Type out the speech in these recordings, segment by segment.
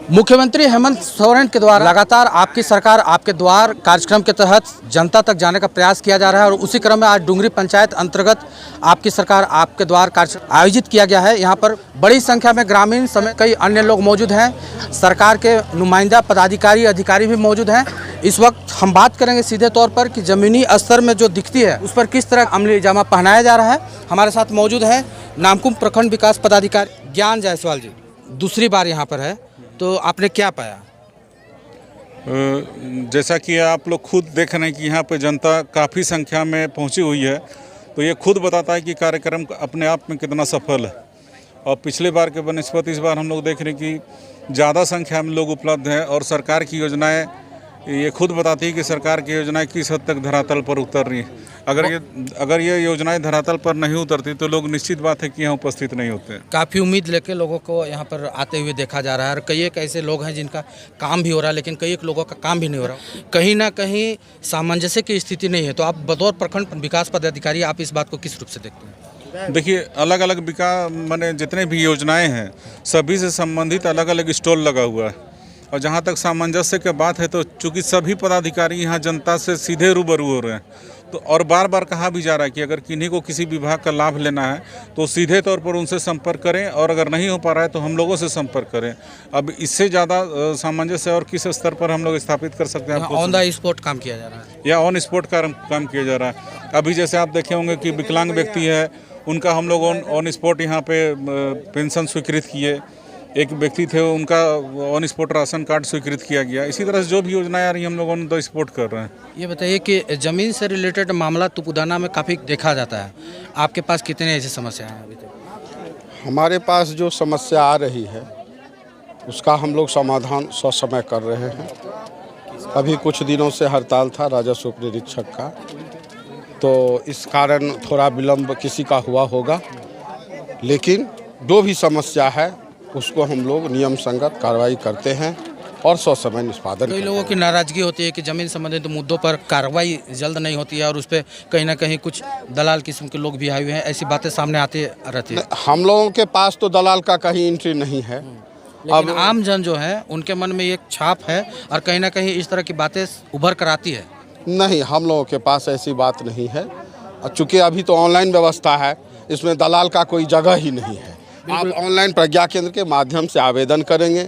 मुख्यमंत्री हेमंत सोरेन के द्वारा लगातार आपकी सरकार आपके द्वार कार्यक्रम के तहत जनता तक जाने का प्रयास किया जा रहा है और उसी क्रम में आज डुंगरी पंचायत अंतर्गत आपकी सरकार आपके द्वार कार्यक्रम आयोजित किया गया है। यहाँ पर बड़ी संख्या में ग्रामीण समेत कई अन्य लोग मौजूद हैं। सरकार के नुमाइंदा पदाधिकारी अधिकारी भी मौजूद हैं। इस वक्त हम बात करेंगे सीधे तौर पर कि ज़मीनी स्तर में जो दिखती है उस पर किस तरह अमली जामा पहनाया जा रहा है। हमारे साथ मौजूद है नामकुम प्रखंड विकास पदाधिकारी ज्ञान जायसवाल जी। दूसरी बार यहाँ पर है, तो आपने क्या पाया? जैसा कि आप लोग खुद देख रहे हैं कि यहाँ पे जनता काफ़ी संख्या में पहुँची हुई है, तो ये खुद बताता है कि कार्यक्रम अपने आप में कितना सफल है। और पिछले बार के बनस्पत इस बार हम लोग देख रहे हैं कि ज़्यादा संख्या में लोग उपलब्ध हैं और सरकार की योजनाएं ये खुद बताती है कि सरकार की योजनाएं किस हद तक धरातल पर उतर रही हैं। अगर ये योजनाएं धरातल पर नहीं उतरती तो लोग निश्चित बात है कि यहाँ उपस्थित नहीं होते। काफ़ी उम्मीद लेके लोगों को यहाँ पर आते हुए देखा जा रहा है और कई एक ऐसे लोग हैं जिनका काम भी हो रहा है, लेकिन कई एक लोगों का काम भी नहीं हो रहा। कहीं ना कहीं सामंजस्य की स्थिति नहीं है। तो आप बतौर प्रखंड विकास पदाधिकारी आप इस बात को किस रूप से देखते हैं? देखिए, अलग अलग विकास माने जितने भी योजनाएं हैं सभी से संबंधित अलग अलग स्टॉल लगा हुआ है। और जहां तक सामंजस्य की बात है तो चूंकि सभी पदाधिकारी यहां जनता से सीधे रूबरू हो रहे हैं, तो और बार बार कहा भी जा रहा है कि अगर किन्हीं को किसी विभाग का लाभ लेना है तो सीधे तौर पर उनसे संपर्क करें और अगर नहीं हो पा रहा है तो हम लोगों से संपर्क करें। अब इससे ज़्यादा सामंजस्य और किस स्तर पर हम लोग स्थापित कर सकते हैं? ऑन द स्पॉट काम किया जा रहा है या ऑन स्पॉट काम किया जा रहा है। अभी जैसे आप देखे होंगे कि विकलांग व्यक्ति है, उनका हम लोग ऑन स्पॉट यहाँ पे पेंशन स्वीकृत किए। एक व्यक्ति थे, उनका ऑन स्पॉट राशन कार्ड स्वीकृत किया गया। इसी तरह से जो भी योजनाएं आ रही हम लोग ऑन द स्पॉट कर रहे हैं। ये बताइए कि ज़मीन से रिलेटेड मामला तुपुदाना में काफ़ी देखा जाता है, आपके पास कितने ऐसी समस्याएं हैं अभी तक? हमारे पास जो समस्या आ रही है उसका हम लोग समाधान ससमय कर रहे हैं। अभी कुछ दिनों से हड़ताल था राजस्व उप निरीक्षक का, तो इस कारण थोड़ा विलम्ब किसी का हुआ होगा, लेकिन जो भी समस्या है उसको हम लोग नियम संगत कार्रवाई करते हैं और ससमय निष्पादन। कई लोगों की नाराज़गी होती है कि ज़मीन संबंधित मुद्दों पर कार्रवाई जल्द नहीं होती है और उस पर कहीं ना कहीं कुछ दलाल किस्म के लोग भी आए हुए हैं, ऐसी बातें सामने आती रहती है। हम लोगों के पास तो दलाल का कहीं एंट्री नहीं है। अब आम जन जो है उनके मन में एक छाप है और कहीं ना कहीं इस तरह की बातें उभर कर आती है। नहीं, हम लोगों के पास ऐसी बात नहीं है। चूँकि अभी तो ऑनलाइन व्यवस्था है, इसमें दलाल का कोई जगह ही नहीं है। आप ऑनलाइन प्रज्ञा केंद्र के माध्यम से आवेदन करेंगे,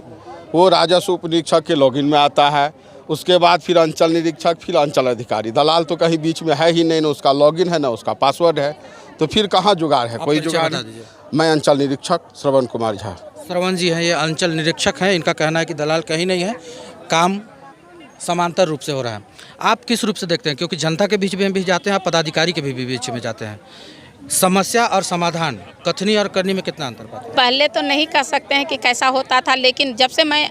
वो राजस्व उप निरीक्षक के लॉगिन में आता है, उसके बाद फिर अंचल निरीक्षक, फिर अंचल अधिकारी। दलाल तो कहीं बीच में है ही नहीं, ना उसका लॉगिन है ना उसका पासवर्ड है, तो फिर कहाँ जुगाड़ है? कोई जुगाड़ नहीं। मैं अंचल निरीक्षक श्रवण कुमार झा। श्रवण जी हैं, ये अंचल निरीक्षक हैं। इनका कहना है कि दलाल कहीं नहीं है, काम समांतर रूप से हो रहा है। आप किस रूप से देखते हैं? क्योंकि जनता के बीच में भी जाते हैं, पदाधिकारी के भी बीच में जाते हैं। समस्या और समाधान कथनी और करनी में कितना अंतर पाते हैं? पहले तो नहीं कह सकते हैं कि कैसा होता था, लेकिन जब से मैं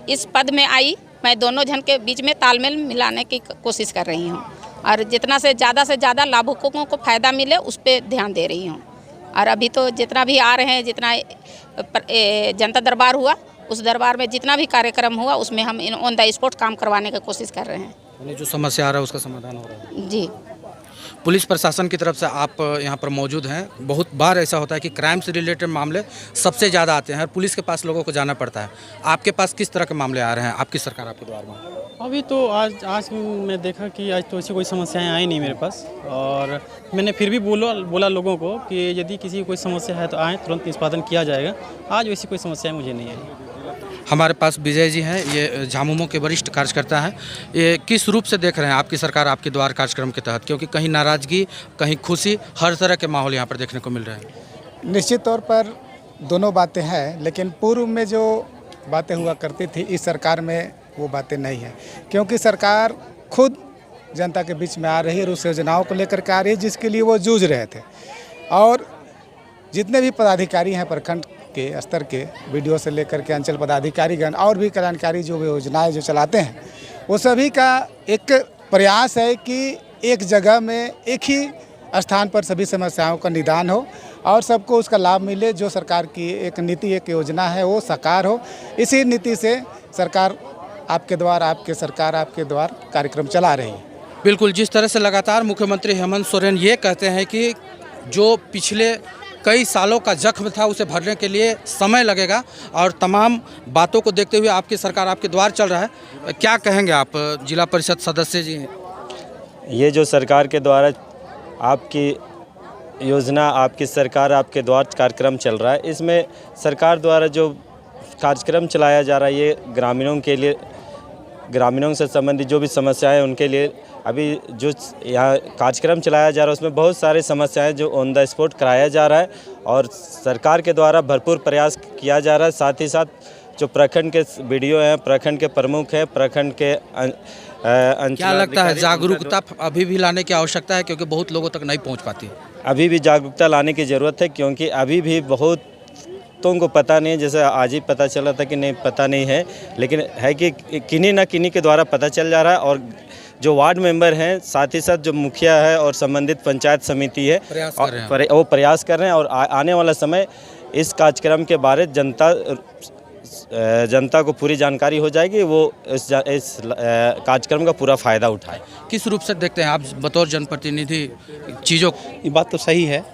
इस पद में आई, मैं दोनों जन के बीच में तालमेल मिलाने की कोशिश कर रही हूँ और जितना से ज़्यादा लाभुकों को फ़ायदा मिले उस पर ध्यान दे रही हूँ। और अभी तो जितना भी आ रहे हैं, जितना जनता दरबार हुआ, उस दरबार में जितना भी कार्यक्रम हुआ उसमें हम ऑन द स्पॉट काम करवाने की कोशिश कर रहे हैं। जो समस्या आ रहा है उसका समाधान हो रहा है जी। पुलिस प्रशासन की तरफ से आप यहाँ पर मौजूद हैं। बहुत बार ऐसा होता है कि क्राइम से रिलेटेड मामले सबसे ज़्यादा आते हैं और पुलिस के पास लोगों को जाना पड़ता है। आपके पास किस तरह के मामले आ रहे हैं आपकी सरकार आपके द्वार में? अभी तो आज मैं देखा कि आज तो ऐसी कोई समस्याएं आई नहीं मेरे पास, और मैंने फिर भी बोला लोगों को कि यदि किसी की कोई समस्या है तो आएँ, तुरंत निष्पादन किया जाएगा। आज वैसी कोई समस्याएं मुझे नहीं आई। हमारे पास विजय जी हैं, ये झामुमो के वरिष्ठ कार्यकर्ता हैं। ये किस रूप से देख रहे हैं आपकी सरकार आपके द्वार कार्यक्रम के तहत? क्योंकि कहीं नाराज़गी, कहीं खुशी, हर तरह के माहौल यहाँ पर देखने को मिल रहे हैं। निश्चित तौर पर दोनों बातें हैं, लेकिन पूर्व में जो बातें हुआ करती थी इस सरकार में वो बातें नहीं हैं, क्योंकि सरकार खुद जनता के बीच में आ रही है और उस योजनाओं को लेकर के आ रही है जिसके लिए वो जूझ रहे थे। और जितने भी पदाधिकारी हैं प्रखंड के स्तर के, बीडीओ से लेकर के अंचल पदाधिकारीगण और भी कल्याणकारी जो भी योजनाएं जो चलाते हैं, वो सभी का एक प्रयास है कि एक जगह में एक ही स्थान पर सभी समस्याओं का निदान हो और सबको उसका लाभ मिले। जो सरकार की एक नीति, एक योजना है वो साकार हो। इसी नीति से सरकार आपके द्वार कार्यक्रम चला रही है। बिल्कुल, जिस तरह से लगातार मुख्यमंत्री हेमंत सोरेन ये कहते हैं कि जो पिछले कई सालों का जख्म था, उसे भरने के लिए समय लगेगा और तमाम बातों को देखते हुए आपकी सरकार आपके द्वार चल रहा है। क्या कहेंगे आप, जिला परिषद सदस्य जी? ये जो सरकार के द्वारा आपकी योजना, आपकी सरकार आपके द्वार कार्यक्रम चल रहा है, इसमें सरकार द्वारा जो कार्यक्रम चलाया जा रहा है ये ग्रामीणों के लिए, ग्रामीणों से संबंधित जो भी समस्याएं हैं उनके लिए अभी जो यहाँ कार्यक्रम चलाया जा रहा है उसमें बहुत सारी समस्याएं जो ऑन द स्पॉट कराया जा रहा है और सरकार के द्वारा भरपूर प्रयास किया जा रहा है। साथ ही साथ जो प्रखंड के वीडियो हैं, प्रखंड के प्रमुख हैं, प्रखंड के क्या लगता है जागरूकता अभी भी लाने की आवश्यकता है, क्योंकि बहुत लोगों तक नहीं पहुँच पाती? अभी भी जागरूकता लाने की ज़रूरत है, क्योंकि अभी भी बहुत को पता नहीं है। जैसे आज ही पता चला था कि नहीं पता नहीं है, लेकिन है कि किन्हीं ना किन्हीं के द्वारा पता चल जा रहा है और जो वार्ड मेंबर हैं, साथ ही साथ जो मुखिया है और संबंधित पंचायत समिति है वो प्रयास कर रहे हैं और आने वाला समय इस कार्यक्रम के बारे जनता को पूरी जानकारी हो जाएगी, वो इस कार्यक्रम का पूरा फ़ायदा उठाए। किस रूप से देखते हैं आप बतौर जनप्रतिनिधि चीज़ों? ये बात तो सही है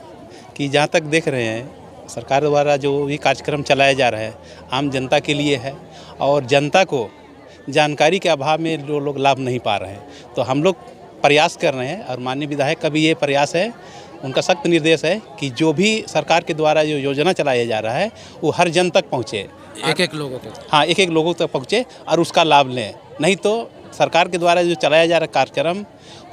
कि जहाँ तक देख रहे हैं सरकार द्वारा जो भी कार्यक्रम चलाया जा रहा है आम जनता के लिए है और जनता को जानकारी के अभाव में जो लोग लाभ नहीं पा रहे हैं, तो हम लोग प्रयास कर रहे हैं और माननीय विधायक का भी ये प्रयास है, उनका सख्त निर्देश है कि जो भी सरकार के द्वारा जो योजना चलाया जा रहा है वो हर जन तक पहुँचे, एक लोगों को। हाँ, एक लोगों तक पहुँचे और उसका लाभ लें। नहीं तो सरकार के द्वारा जो चलाया जा रहा कार्यक्रम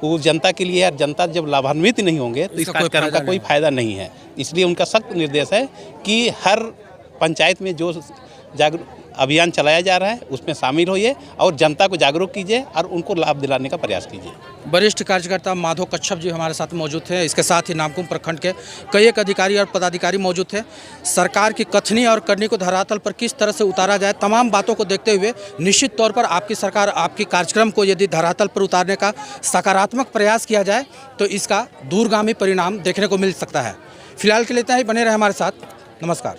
वो जनता के लिए है, जनता जब लाभान्वित नहीं होंगे तो इस कार्यक्रम का कोई फायदा नहीं है। इसलिए उनका सख्त निर्देश है कि हर पंचायत में जो अभियान चलाया जा रहा है उसमें शामिल होइए और जनता को जागरूक कीजिए और उनको लाभ दिलाने का प्रयास कीजिए। वरिष्ठ कार्यकर्ता माधव कच्छप जी हमारे साथ मौजूद थे। इसके साथ ही नामकुम प्रखंड के कई एक अधिकारी और पदाधिकारी मौजूद थे। सरकार की कथनी और करनी को धरातल पर किस तरह से उतारा जाए, तमाम बातों को देखते हुए निश्चित तौर पर आपकी सरकार आपकी कार्यक्रम को यदि धरातल पर उतारने का सकारात्मक प्रयास किया जाए तो इसका दूरगामी परिणाम देखने को मिल सकता है। फिलहाल के लिए इतना ही, बने रहे हमारे साथ। नमस्कार।